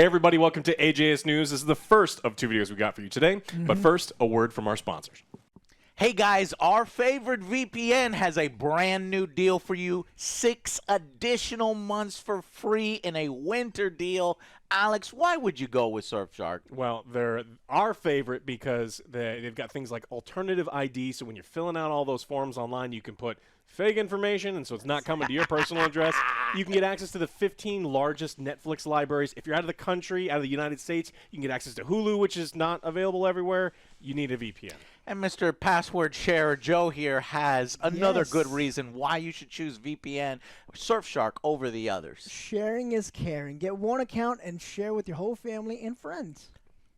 Hey everybody, welcome to AJS News. This is the first of 2 videos we got for you today. But first, a word from our sponsors. Hey guys, our favorite VPN has a brand new deal for you. 6 additional months for free in a winter deal. Alex, why would you go with Surfshark? Well, they're our favorite because they've got things like alternative ID. So when you're filling out all those forms online, you can put fake information, and so it's not coming to your personal address. You can get access to the 15 largest Netflix libraries. If you're out of the country, out of the United States, you can get access to Hulu, which is not available everywhere. You need a VPN. And Mr. Password Sharer Joe here has another good reason why you should choose VPN Surfshark over the others. Sharing is caring. Get one account and share with your whole family and friends.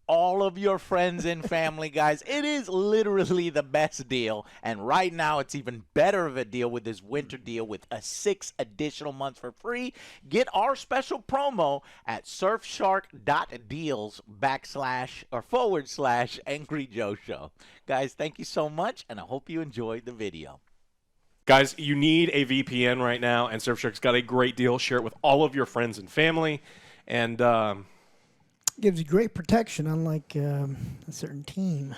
All of your friends and family, guys. It is literally the best deal. And right now, it's even better of a deal with this winter deal with a 6 additional months for free. Get our special promo at surfshark.deals/Angry Joe Show. Guys, thank you so much, and I hope you enjoyed the video. Guys, you need a VPN right now, and Surfshark's got a great deal. Share it with all of your friends and family. And Gives you great protection, unlike a certain team.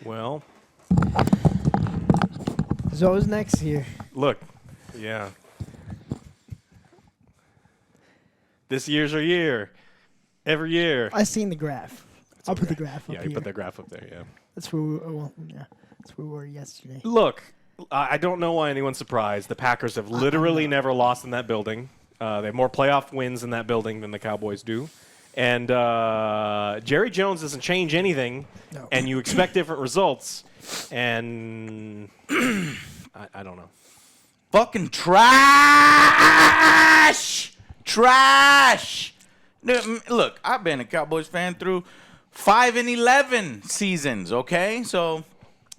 well, So who's next here? look, yeah. This year's our year. Every year. I seen the graph. I'll put the graph up Yeah, here. you put that graph up there, yeah. That's where that's where we were yesterday. Look, I don't know why anyone's surprised. The Packers have literally never lost in that building. They have more playoff wins in that building than the Cowboys do. And Jerry Jones doesn't change anything, and you expect different results. And I don't know. Fucking trash! Trash! Look, I've been a Cowboys fan through 5 and 11 seasons, okay? So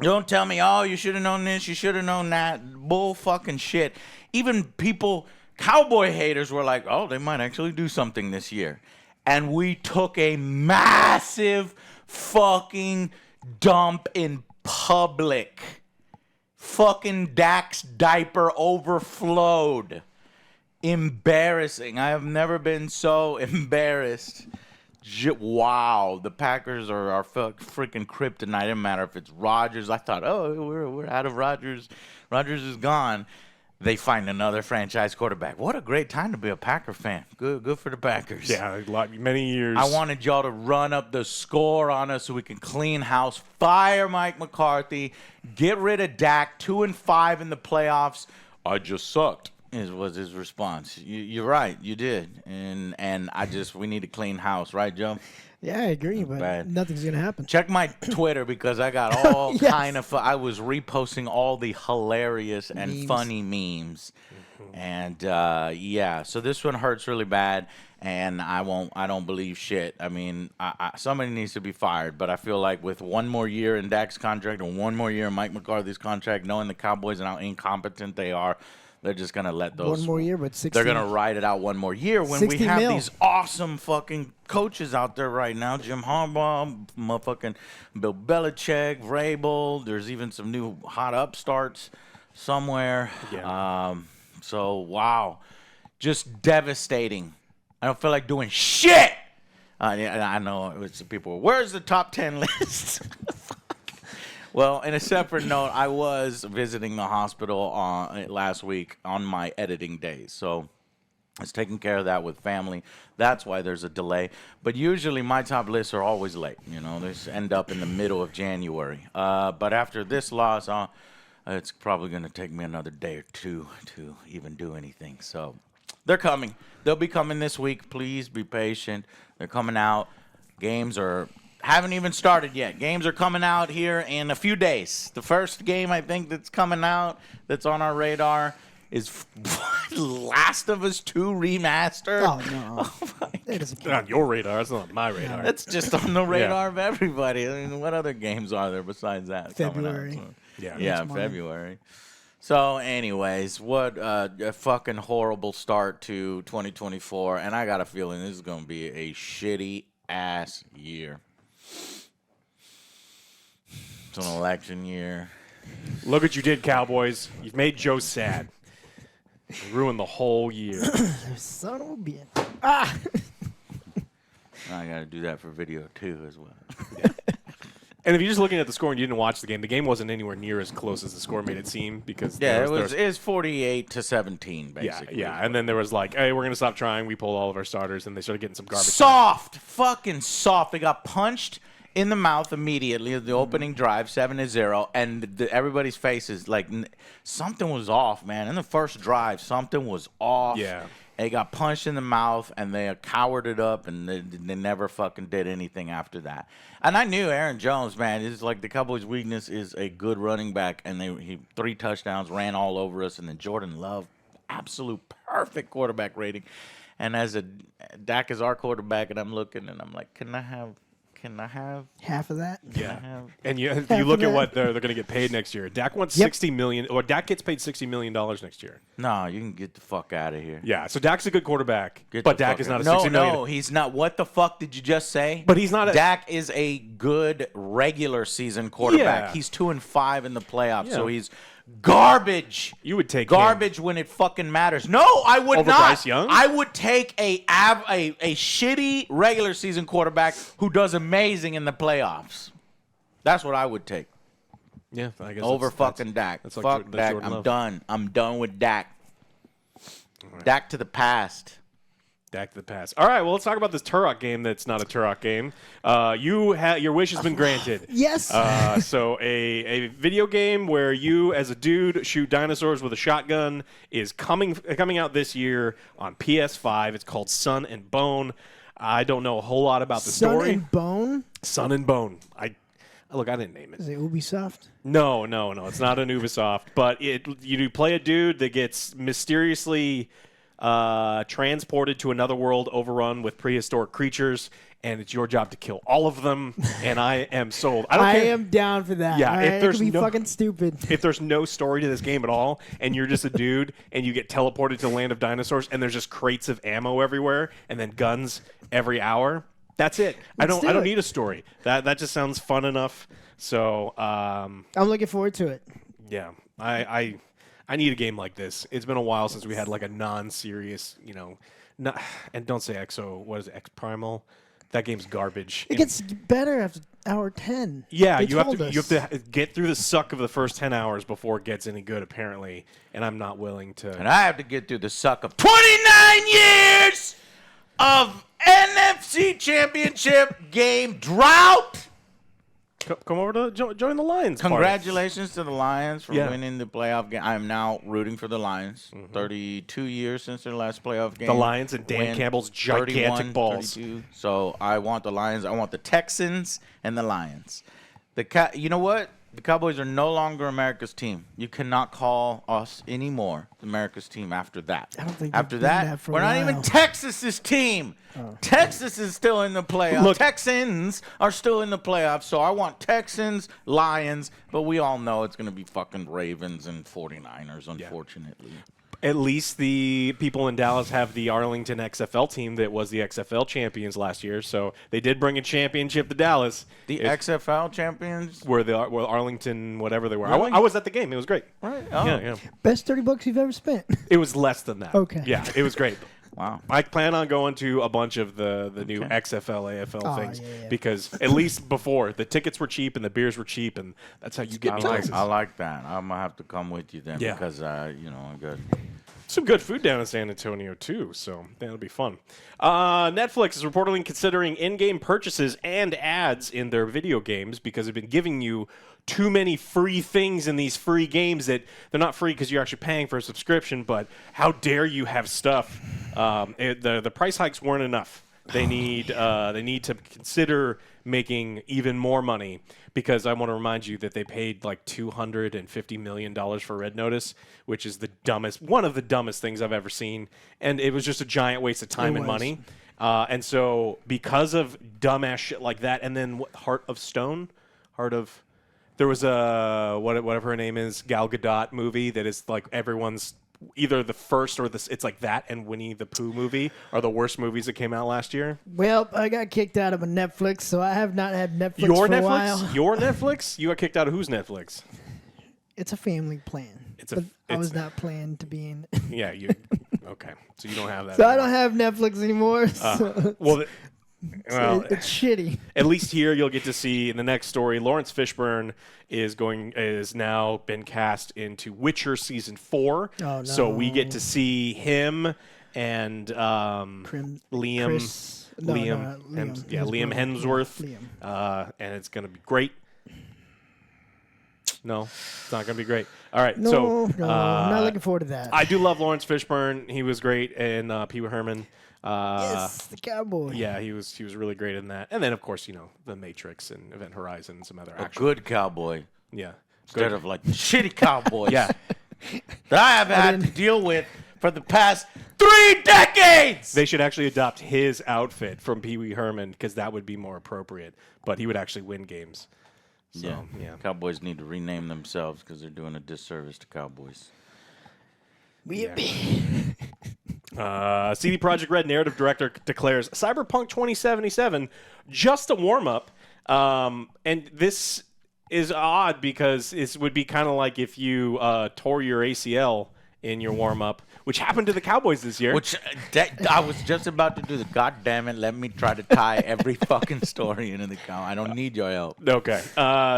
don't tell me, oh, you should have known this, you should have known that. Bull fucking shit. Even people, Cowboy haters were like, oh, they might actually do something this year. And we took a massive fucking dump in public. Fucking Dak's diaper overflowed. Embarrassing. I have never been so embarrassed. Wow, the Packers are our freaking kryptonite. It didn't matter if it's Rodgers. I thought, oh, we're out of Rodgers. Rodgers is gone. They find another franchise quarterback. What a great time to be a Packer fan. Good for the Packers. Yeah, many years. I wanted y'all to run up the score on us so we can clean house, fire Mike McCarthy, get rid of Dak. 2-5 in the playoffs. I just sucked. Was his response. You're right, you did. And we need to clean house, right, Joe? Yeah, I agree, but nothing's going to happen. Check my Twitter because I got all kind of I was reposting all the hilarious and funny memes. And yeah, so this one hurts really bad, and I don't believe shit. I mean, somebody needs to be fired, but I feel like with one more year in Dak's contract and one more year in Mike McCarthy's contract, knowing the Cowboys and how incompetent they are, they're just going to let those. One more year, but 60. They're going to ride it out one more year when we have these awesome fucking coaches out there right now. Jim Harbaugh, motherfucking Bill Belichick, Vrabel. There's even some new hot upstarts somewhere. Yeah. So, wow. Just devastating. I don't feel like doing shit. I know it's people. Where's the top 10 list? Well, in a separate note, I was visiting the hospital last week on my editing days. So I was taking care of that with family. That's why there's a delay. But usually my top lists are always late. You know, they end up in the middle of January. But after this loss, it's probably going to take me another day or two to even do anything. So they're coming. They'll be coming this week. Please be patient. They're coming out. Games haven't even started yet. Games are coming out here in a few days. The first game I think that's coming out that's on our radar is Last of Us 2 Remastered. Oh, no. It's on your radar. It's not on my radar. That's just on the radar of everybody. I mean, what other games are there besides that? February. Coming out? Yeah. Yeah, February. So, anyways, what a fucking horrible start to 2024. And I got a feeling this is going to be a shitty-ass year. It's an election year. Look what you did, Cowboys. You've made Joe sad. You ruined the whole year. Son of a bitch. Ah! I got to do that for video, too, as well. And if you're just looking at the score and you didn't watch the game wasn't anywhere near as close as the score made it seem because Yeah, it was 48-17, basically. Yeah, and then there was like, hey, we're going to stop trying. We pulled all of our starters, and they started getting some garbage. Soft. Fucking soft. They got punched in the mouth immediately at the opening drive, 7-0, and everybody's faces like something was off, man. In the first drive, something was off. Yeah. They got punched in the mouth, and they cowered it up, and they never fucking did anything after that. And I knew Aaron Jones, man. It's like the Cowboys' weakness is a good running back, and he 3 touchdowns, ran all over us, and then Jordan Love, absolute perfect quarterback rating. And as Dak is our quarterback, and I'm looking, and I'm like, can I have half of that? Yeah. And you look at what they're going to get paid next year. Dak wants $60 million, or Dak gets paid $60 million next year. No, you can get the fuck out of here. Yeah, so Dak's a good quarterback, but Dak is not a $60 million. No, he's not. What the fuck did you just say? But he's not. Dak is a good regular season quarterback. Yeah. He's 2-5 in the playoffs, Yeah. so he's garbage. You would take garbage him when it fucking matters. No, I would over not. Bryce Young? I would take a shitty regular season quarterback who does amazing in the playoffs. That's what I would take. Yeah, I guess Over fucking Dak. That's like Fuck Dak. Jordan I'm Love. done. I'm done with Dak. Right. Dak to the past. Dak to the past. All right, well, let's talk about this Turok game that's not a Turok game. Your wish has been granted. Yes. So a video game where you, as a dude, shoot dinosaurs with a shotgun is coming out this year on PS5. It's called Sun and Bone. I don't know a whole lot about the story. Sun and Bone? Sun and Bone. Look, I didn't name it. Is it Ubisoft? No. It's not an Ubisoft. But you play a dude that gets mysteriously transported to another world overrun with prehistoric creatures, and it's your job to kill all of them. And I am sold. I am down for that. Yeah, if there's it could be fucking stupid. If there's no story to this game at all, and you're just a dude, and you get teleported to the land of dinosaurs, and there's just crates of ammo everywhere, and then guns every hour. That's it. I don't need a story. That just sounds fun enough. So I'm looking forward to it. Yeah, I need a game like this. It's been a while since we had like a non-serious, and don't say EXO. What is it, X Primal? That game's garbage. It gets better after hour 10. Yeah, They you have told to us. get through the suck of the first 10 hours before it gets any good, apparently. And I'm not willing to. And I have to get through the suck of 29 years of NFC Championship game drought. Come over to join the Lions. Congratulations to the Lions for Yeah. winning the playoff game. I am now rooting for the Lions. 32 years since their last playoff game. The Lions and Dan Win Campbell's gigantic 31, balls. 32. So I want the Lions. I want the Texans and the Lions. You know what? The Cowboys are no longer America's team. You cannot call us anymore America's team after that. I don't think after they've been that, that for a we're not while. even Texas's team. Texas is still in the playoffs. Look- Texans are still in the playoffs. So I want Texans, Lions, but we all know it's going to be fucking Ravens and 49ers, unfortunately. At least the people in Dallas have the Arlington XFL team that was the XFL champions last year. So they did bring a championship to Dallas. The XFL champions? Were Arlington, whatever they were. Really? I was at the game. It was great. Right. Oh. Yeah. Best $30 you've ever spent. It was less than that. Okay. Yeah, it was great. Wow. I plan on going to a bunch of the new XFL, AFL things yeah. because at least before the tickets were cheap and the beers were cheep, and that's how you get me Texas. I like that. I'm gonna have to come with you then Yeah. because I got Some good food down in San Antonio too, so that'll be fun. Netflix is reportedly considering in-game purchases and ads in their video games because they've been giving you too many free things in these free games that they're not free because you're actually paying for a subscription. But how dare you have stuff? The price hikes weren't enough. They need to consider making even more money because I want to remind you that they paid like $250 million for Red Notice, which is one of the dumbest things I've ever seen, and it was just a giant waste of time and money. And so because of dumbass shit like that, and then there was a whatever her name is, Gal Gadot movie that is like everyone's either the first or it's like that and Winnie the Pooh movie are the worst movies that came out last year. Well, I got kicked out of a Netflix, so I have not had Netflix Your for a Netflix? while. Your Netflix? You got kicked out of whose Netflix? It's a family plan. I was not planned to be in. Yeah, you. Okay, so you don't have that. So anymore. I don't have Netflix anymore. So Well, it's shitty. at least here you'll get to see in the next story. Lawrence Fishburne is now been cast into Witcher season 4. Oh, no. So we get to see him and Liam. Liam Hemsworth. And it's gonna be great. No, it's not gonna be great. All right, No, so I'm not looking forward to that. I do love Lawrence Fishburne. He was great in Pee Wee Herman. Yes, the cowboy. Yeah, he was really great in that. And then of course, The Matrix and Event Horizon and some other A action. good cowboy. Yeah. Instead of like the shitty cowboys Yeah. that I have had to deal with for the past 3 decades. They should actually adopt his outfit from Pee Wee Herman because that would be more appropriate. But he would actually win games. So, yeah. Cowboys need to rename themselves because they're doing a disservice to cowboys. CD Projekt Red narrative director declares Cyberpunk 2077 just a warm-up. And this is odd because it would be kind of like if you tore your ACL in your warm-up, which happened to the Cowboys this year. Which I was just about to do the goddamn it. Let me try to tie every fucking story into the cow. I don't need your help. Okay.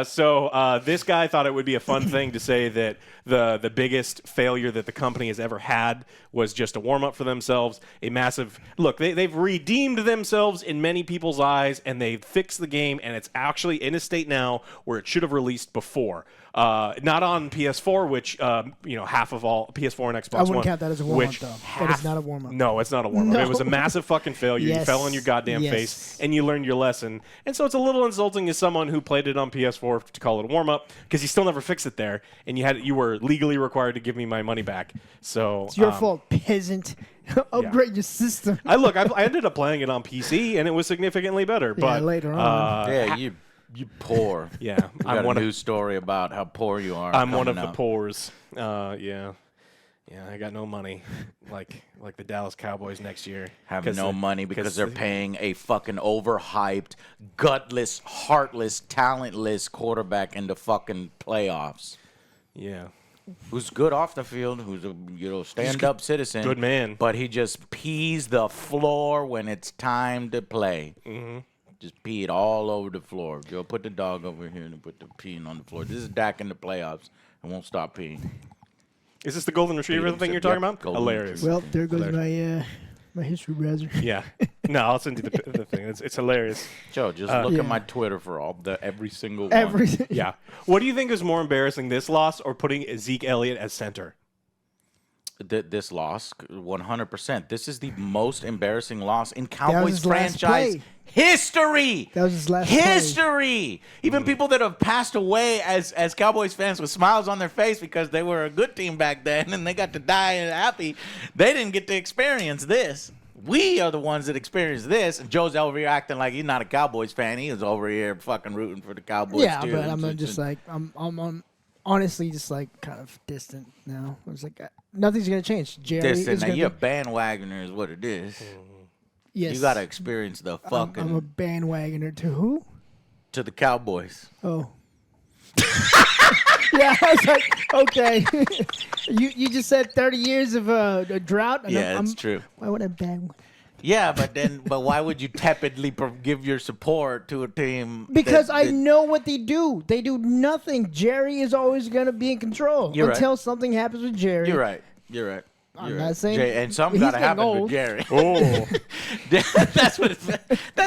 So this guy thought it would be a fun thing to say that the biggest failure that the company has ever had was just a warm-up for themselves. A massive look. They've redeemed themselves in many people's eyes, and they've fixed the game, and it's actually in a state now where it should have released before. Not on PS4, which half of all PS4 and Xbox One. I wouldn't count that as a warm-up, though. That is not a warm-up. No, it's not a warm-up. No. It was a massive fucking failure. You Yes. fell on your goddamn Yes. face, and you learned your lesson. And so it's a little insulting as someone who played it on PS4 to call it a warm-up because you still never fixed it there, and you were legally required to give me my money back. So It's your fault, peasant. Upgrade your system. I ended up playing it on PC, and it was significantly better. But later on. You poor. Yeah, You got a new story about how poor you are. I'm one of the out. poors. Yeah, I got no money, like the Dallas Cowboys next year. Have no money because they're paying a fucking overhyped, gutless, heartless, talentless quarterback in the fucking playoffs. Yeah. Who's good off the field, who's a stand-up citizen. Good man. But he just pees the floor when it's time to play. Mm-hmm. Just pee it all over the floor. Joe, put the dog over here and put the peeing on the floor. This is Dak in the playoffs and won't stop peeing. Is this the golden retriever thing you're talking about? golden Hilarious. Well, there goes Hilarious. my history browser. Yeah. No, I'll send you the thing. It's hilarious. Joe, just look at my Twitter for every single one. Everything. Yeah. What do you think is more embarrassing, this loss or putting Zeke Elliott as center? This loss, 100%. This is the most embarrassing loss in was Cowboys his last franchise play. history. That was his last play. history. Even people that have passed away as Cowboys fans with smiles on their face because they were a good team back then and they got to die and happy, they didn't get to experience this. We are the ones that experienced this. And Joe's over here acting like he's not a Cowboys fan. He was over here fucking rooting for the Cowboys. Yeah, too. but I'm just like I'm honestly just like kind of distant now. I was like, nothing's gonna change. Jerry this is and gonna you're a be, bandwagoner is what it is. yes. You got to experience the fucking I'm a bandwagoner to who? to the Cowboys. Oh. Yeah, I was like, okay. you just said 30 years of a drought. And Yeah, it's true. Why would I bang? Yeah, but why would you tepidly give your support to a team? Because I that- know what they do. They do nothing. Jerry is always going to be in control You're right. until something happens with Jerry. You're right. You're right. I'm You're not right. saying And something he's got to getting happen old. with Jerry. Oh. that's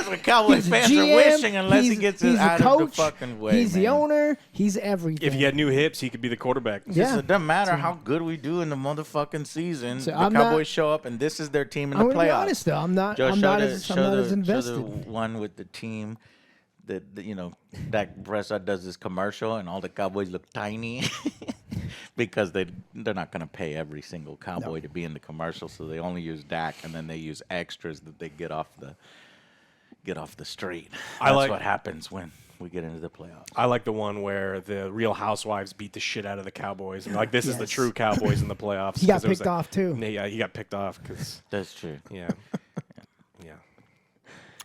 what Cowboys He's a fans GM, are wishing unless he he's- gets he's it the out coach, of the fucking way. He's the man. owner. He's everything. If he had new hips, he could be the quarterback. Yeah. It doesn't matter how good we do in the motherfucking season. So the I'm Cowboys not- show up, and this is their team in I'm the gonna playoffs. be honest though. I'm not. Joe, I'm show not the- as show the- invested. Show the one with the team that Dak Prescott does this commercial, and all the Cowboys look tiny because they're not going to pay every single Cowboy to be in the commercial, so they only use Dak, and then they use extras that they get off the street. I That's like- what happens when we get into the playoffs. I like the one where the Real Housewives beat the shit out of the Cowboys. And like, this is the Yes. true Cowboys in the playoffs. He got 'cause it was picked off, too. Yeah, he got picked off because, That's true. yeah. Yeah.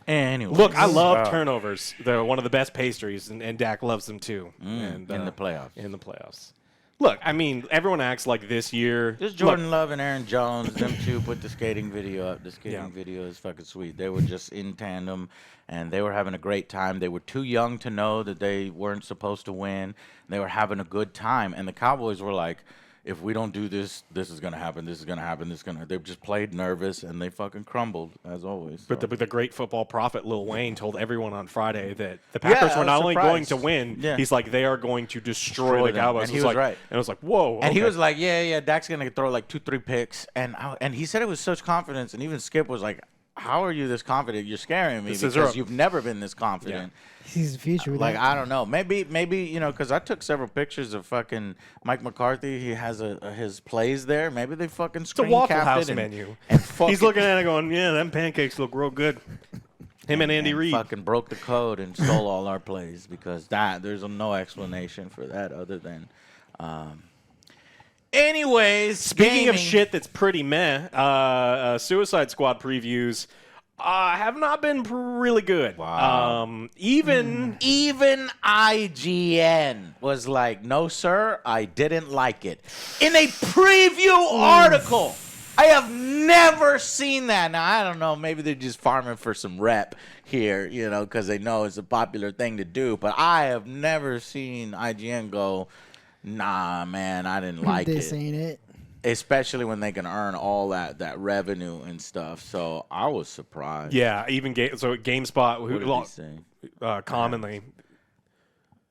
Anyway, Look, I love turnovers. They're one of the best pastries, and Dak loves them too. And, in the playoffs. In the playoffs. Look, I mean, everyone acts like this year. Just Jordan Love and Aaron Jones, them two put the skating video up. The skating video is fucking sweet. They were just in tandem, and they were having a great time. They were too young to know that they weren't supposed to win. They were having a good time, and the Cowboys were like, if we don't do this, this is going to happen, this is going to happen, this is going to... They just played nervous, and they fucking crumbled, as always. But the great football prophet Lil Wayne told everyone on Friday that the Packers were not only going to win, he's like, they are going to destroy the Cowboys. And he was right. And I was like, whoa. And he was like, yeah, Dak's going to throw like 2-3 picks. And he said it with such confidence, and even Skip was like, how are you this confident? You're scaring me because you've never been this confident. He's the future. Like, I don't know. Maybe you know, because I took several pictures of fucking Mike McCarthy. He has his plays there. Maybe they fucking It's a screen Waffle capped House it menu. And He's looking at it going, yeah, them pancakes look real good. Him and Andy Reid. fucking broke the code and stole all our plays because there's no explanation for that other than. Anyways, Speaking of gaming. shit that's pretty meh, Suicide Squad previews have not been really good. Wow. Even IGN was like, no, sir, I didn't like it. In a preview article. I have never seen that. Now, I don't know. Maybe they're just farming for some rep here, you know, because they know it's a popular thing to do. But I have never seen IGN go, nah, man, I didn't like This it. ain't it. Especially when they can earn all that revenue and stuff. So I was surprised. Yeah, even GameSpot, What did he say? commonly.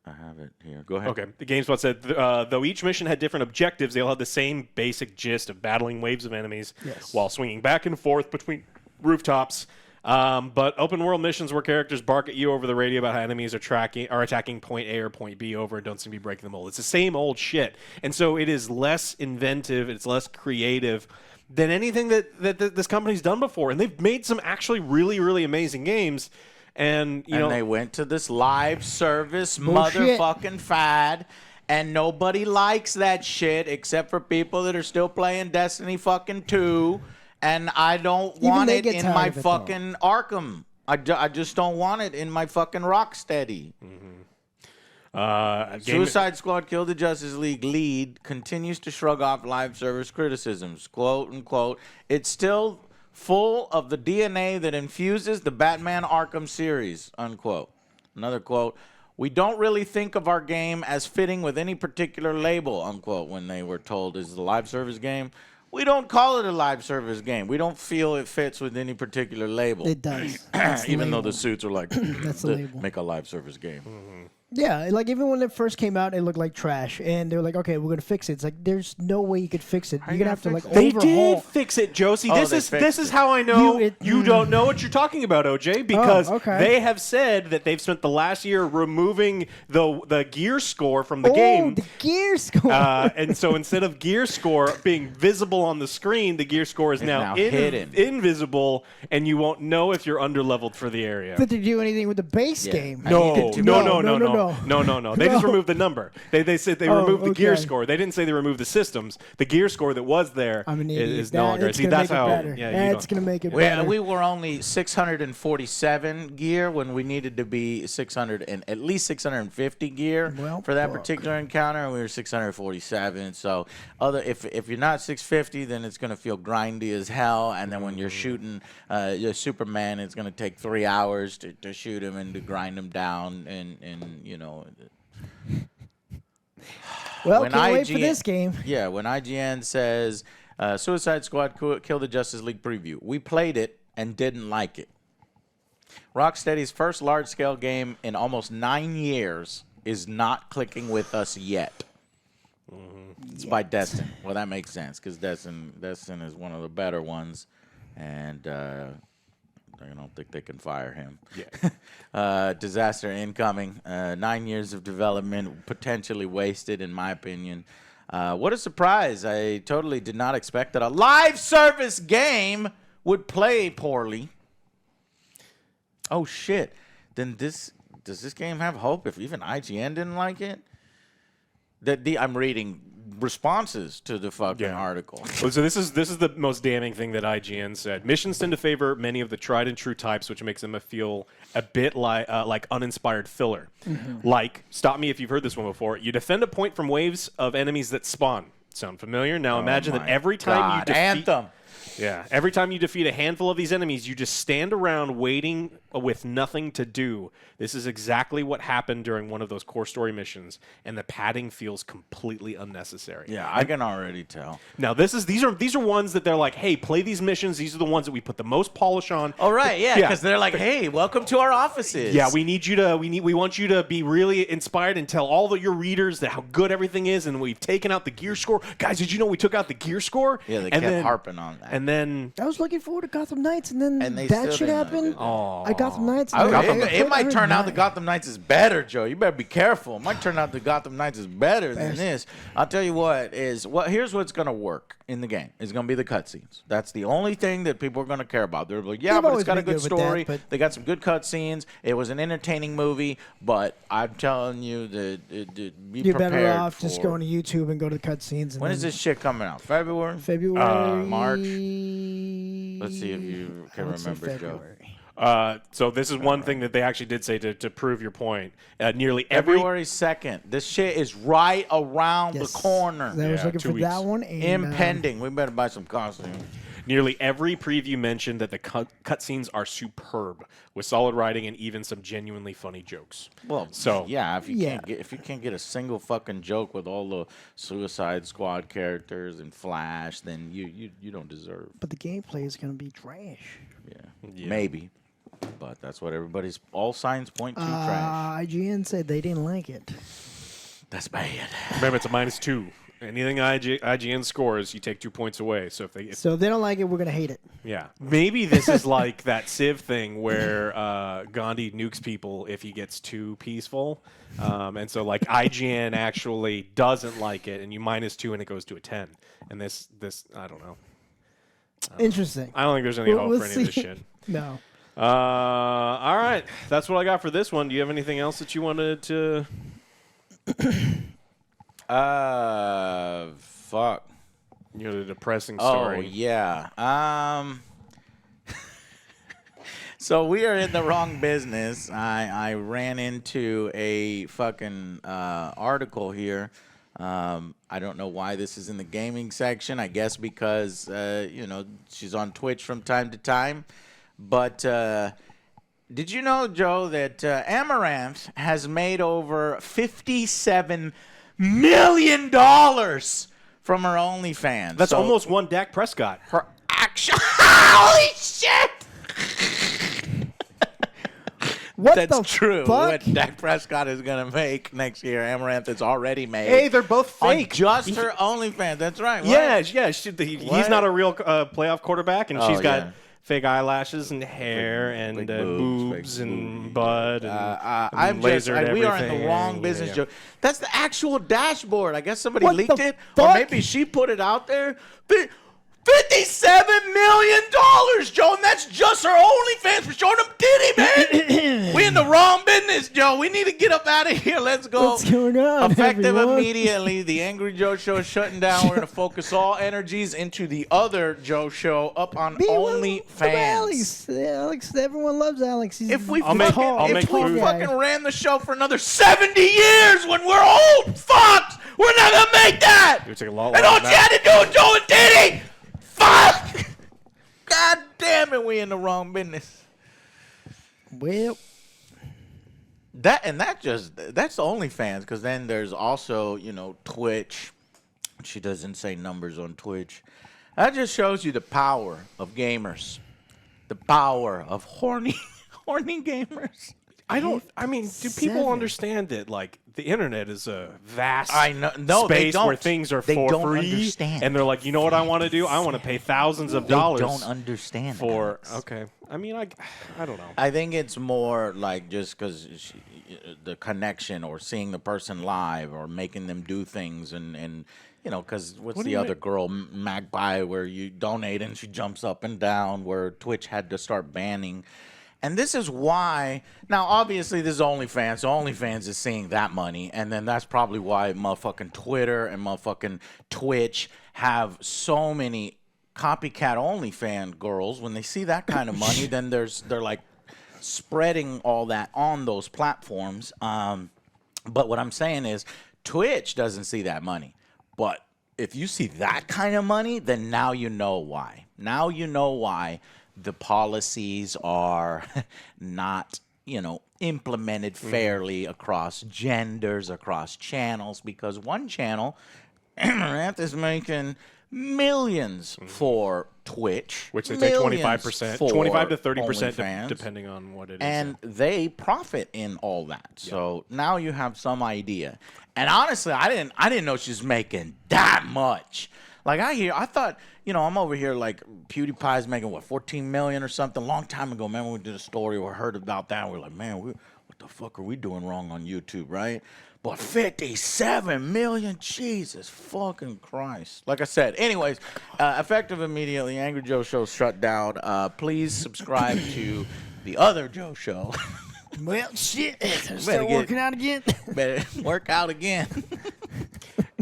I have it here. Go ahead. Okay. The GameSpot said, though each mission had different objectives, they all had the same basic gist of battling waves of enemies while swinging back and forth between rooftops. But open world missions where characters bark at you over the radio about how enemies are attacking point A or point B over and don't seem to be breaking the mold. It's the same old shit. And so it is less inventive, it's less creative than anything that this company's done before. And they've made some actually really, really amazing games. And they went to this live service Bullshit. motherfucking fad, and nobody likes that shit except for people that are still playing Destiny fucking 2. And I don't want they it get in tired my of it, fucking Arkham. I just don't want it in my fucking Rocksteady. Suicide Squad Kill the Justice League lead continues to shrug off live service criticisms. Quote, unquote, it's still full of the DNA that infuses the Batman Arkham series, unquote. Another quote, we don't really think of our game as fitting with any particular label, unquote, when they were told is it a live service game. We don't call it a live service game. We don't feel it fits with any particular label. It does. That's the Even though label. the suits are like, That's the label. make a live service game. Yeah, like even when it first came out, it looked like trash, and they were like, "Okay, we're gonna fix it." It's like there's no way you could fix it. You're you gonna have to gonna like They overhaul. did fix it, Josie. Oh, This they is fixed it. how I know You- you don't know what you're talking about, OJ, because okay. they have said that they've spent the last year removing the gear score from the Oh, game. the gear score. And so instead of gear score being visible on the screen, the gear score is now, now hidden. invisible, and you won't know if you're underleveled for the area. Did they do anything with the base Yeah. game? I need No, it to no, be- no, no, no, no, no, no. They just No. removed the number. They said they Oh, removed the gear okay. score. They didn't say they removed the systems. The gear score that was there I'm an idiot. is no longer. It's See, gonna that's make it how. better. Yeah, That's gonna make it We, better. we were only 647 gear when we needed to be 600 and at least 650 gear Well, for that fuck. particular encounter, and we were 647. So if you're not 650, then it's gonna feel grindy as hell. And then when you're shooting your Superman, it's gonna take 3 hours to shoot him and to grind him down, and you know. well, when can't wait for IGN this game. Yeah, when IGN says Suicide Squad Kill the Justice League preview, we played it and didn't like it. Rocksteady's first large-scale game in almost 9 years is not clicking with us yet. It's by Destin. Well, that makes sense because Destin is one of the better ones, and I don't think they can fire him. Yeah. Disaster incoming. 9 years of development potentially wasted, in my opinion. What a surprise. I totally did not expect that a live service game would play poorly. Oh, shit. Then this does this game have hope if even IGN didn't like it? I'm reading responses to the fucking article. So this is the most damning thing that IGN said. Missions tend to favor many of the tried and true types, which makes them feel a bit like uninspired filler. Like, stop me if you've heard this one before. You defend a point from waves of enemies that spawn. Sound familiar? Now imagine that every time you defeat Anthem. Yeah, every time you defeat a handful of these enemies, you just stand around waiting with nothing to do. This is exactly what happened during one of those core story missions, and the padding feels completely unnecessary. Yeah, I can already tell. Now these are ones that they're like, hey, play these missions. These are the ones that we put the most polish on. Oh right, yeah, because they're like, hey, welcome to our offices. Yeah, we want you to be really inspired and tell all of your readers that how good everything is, and we've taken out the gear score. Guys, did you know we took out the gear score? Yeah, they kept harping on that. And then I was looking forward to Gotham Knights, and then they that still shit didn't happened. Oh, I Gotham Knights. It might turn out that Gotham Knights is better, Joe. You better be careful. It might turn out that Gotham Knights is better than this. I'll tell you what is here's what's gonna work in the game. It's gonna be the cutscenes. That's the only thing that people are gonna care about. They're like, yeah, but it's got a good story. They got some good cutscenes. It was an entertaining movie, but I'm telling you that be you're prepared better off just going to YouTube and go to the cutscenes. When is this shit coming out? February? March? Let's see if you can remember, Joe. So this is one thing that they actually did say to prove your point. Nearly February 2nd. This shit is right around the corner. I was looking 2 for weeks. that one. And, Impending. We better buy some costumes. Nearly every preview mentioned that the cutscenes are superb, with solid writing and even some genuinely funny jokes. Well, so yeah, if you can't get a single fucking joke with all the Suicide Squad characters and Flash, then you don't deserve. But the gameplay is gonna be trash. Yeah. Maybe. But that's what all signs point to trash. IGN said they didn't like it. That's bad. Remember, it's a -2. Anything IGN scores, you take 2 points away. So if they don't like it, we're gonna hate it. Yeah, maybe this is like that Civ thing where Gandhi nukes people if he gets too peaceful, and so like IGN actually doesn't like it, and you -2, and it goes to a 10. And this I don't know. Interesting. I don't think there's any hope for any of this shit. No. All right, that's what I got for this one. Do you have anything else that you wanted to? Fuck. You know, the depressing story. Oh yeah. So we are in the wrong business. I ran into a fucking article here. I don't know why this is in the gaming section. I guess because she's on Twitch from time to time. But did you know, Joe, that Amaranth has made over $57 million from her OnlyFans? That's almost one Dak Prescott. Her actual... Holy shit! That's true. Fuck? What Dak Prescott is going to make next year, Amaranth has already made. Hey, they're both fake. On just her OnlyFans. That's right. What? Yeah. He's not a real playoff quarterback, and she's got fake eyelashes and hair and boobs and butt and laser and everything. We are in the wrong business, Joe. That's the actual dashboard. I guess somebody What leaked the it, fuck? or maybe she put it out there. $57 million, Joe, and that's just her OnlyFans for showing them titty, man. We in the wrong business, Joe. We need to get up out of here. Let's go. What's going on, Effective everyone? immediately. The Angry Joe Show is shutting down. We're going to focus all energies into the other Joe Show up on OnlyFans. Alex, everyone loves Alex. He's If we I'll fucking ran the show for another 70 years when we're old fucks, we're not going to make that. It would take a lot And all you had to do was Joe and Diddy. Fuck! God damn it, we in the wrong business. Well, That's the OnlyFans, because then there's also, Twitch. She doesn't say numbers on Twitch. That just shows you the power of gamers. The power of horny gamers. Do people understand that, like, the internet is a vast space where things are for free? Understand. And they're like, you know what I want to do? I want to pay thousands of dollars. They don't understand for Alex. Okay. I mean, I don't know. I think it's more like just because the connection or seeing the person live or making them do things and because what's the other girl, Magpie, where you donate and she jumps up and down, where Twitch had to start banning. And this is why, now obviously this is OnlyFans, so OnlyFans is seeing that money, and then that's probably why motherfucking Twitter and motherfucking Twitch have so many copycat OnlyFans girls. When they see that kind of money, then they're like spreading all that on those platforms. But what I'm saying is Twitch doesn't see that money. But if you see that kind of money, then now you know why. Now you know why the policies are not, implemented fairly across genders, across channels, because one channel, Amaranth, is making millions for Twitch. Which they take 25%, 25 to 30%, OnlyFans, depending on what it is. and they profit in all that. So now you have some idea. And honestly, I didn't know she's making that much. Like I thought, I'm over here like PewDiePie's making what, 14 million or something. A long time ago, man, when we did a story or heard about that, we're like, man, what the fuck are we doing wrong on YouTube, right? But 57 million, Jesus fucking Christ. Like I said, anyways, effective immediately, Angry Joe Show shut down. Please subscribe to the other Joe Show. Well, shit. Start working out again. Better work out again.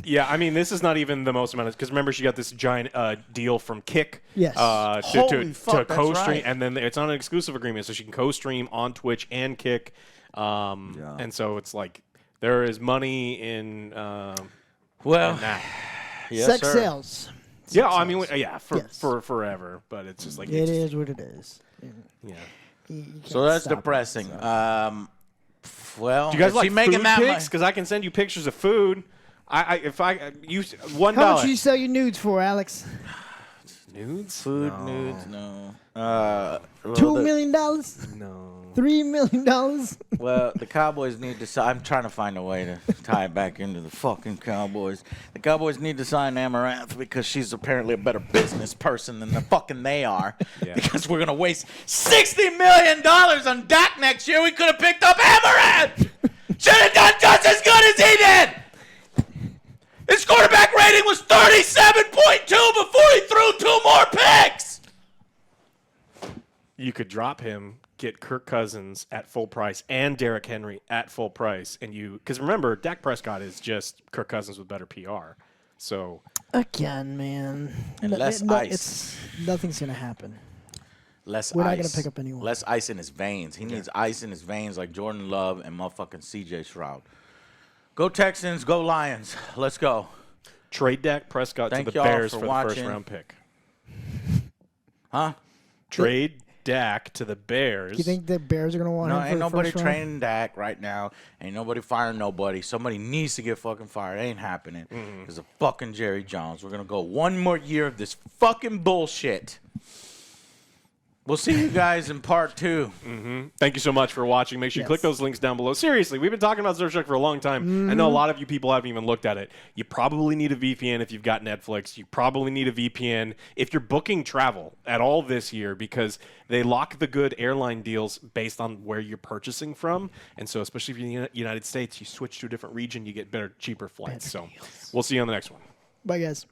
Yeah, I mean, this is not even the most amount of, because remember, she got this giant deal from Kick. Yes. Holy fuck, to that's co-stream, right. and then it's on an exclusive agreement, so she can co-stream on Twitch and Kick. And so it's like there is money in Well, in that. yes, Sex sir. sells. Yeah, I mean, yeah, Yes. for forever, but it's just like It is what it is. Yeah. You So can't that's stop it, depressing. so. Well, Do you guys is like she making food that pics? much? Because I can send you pictures of food. If I use $1 How much do you sell your nudes for, Alex? nudes, Food, no. nudes, no. $2 million? no. $3 million? Well, the Cowboys need to sign. I'm trying to find a way to tie it back into the fucking Cowboys. The Cowboys need to sign Amaranth because she's apparently a better business person than the fucking they are. Yeah. Because we're going to waste $60 million on Dak next year. We could have picked up Amaranth. Should have done just as good as he did. His quarterback rating was 37.2 before he threw 2 more picks. You could drop him, get Kirk Cousins at full price and Derrick Henry at full price, and because remember, Dak Prescott is just Kirk Cousins with better PR. So Again, man. And less ice. Nothing's going to happen. Less We're ice. not gonna pick up anyone. Less ice in his veins. He needs ice in his veins like Jordan Love and motherfucking CJ Stroud. Go Texans, go Lions. Let's go. trade Dak Prescott Thank to the y'all Bears for for the watching. first round pick. Huh? Trade Dak to the Bears. You think the Bears are going to want No, him for ain't the nobody first round? training Dak right now. Ain't nobody firing nobody. Somebody needs to get fucking fired. It ain't happening. There's a fucking Jerry Jones. We're going to go one more year of this fucking bullshit. We'll see you guys in part 2. Thank you so much for watching. Make sure you Yes. click those links down below. Seriously, we've been talking about Surfshark for a long time. I know a lot of you people haven't even looked at it. You probably need a VPN if you've got Netflix. You probably need a VPN if you're booking travel at all this year, because they lock the good airline deals based on where you're purchasing from. And so especially if you're in the United States, you switch to a different region, you get better, cheaper flights. So we'll see you on the next one. Bye, guys.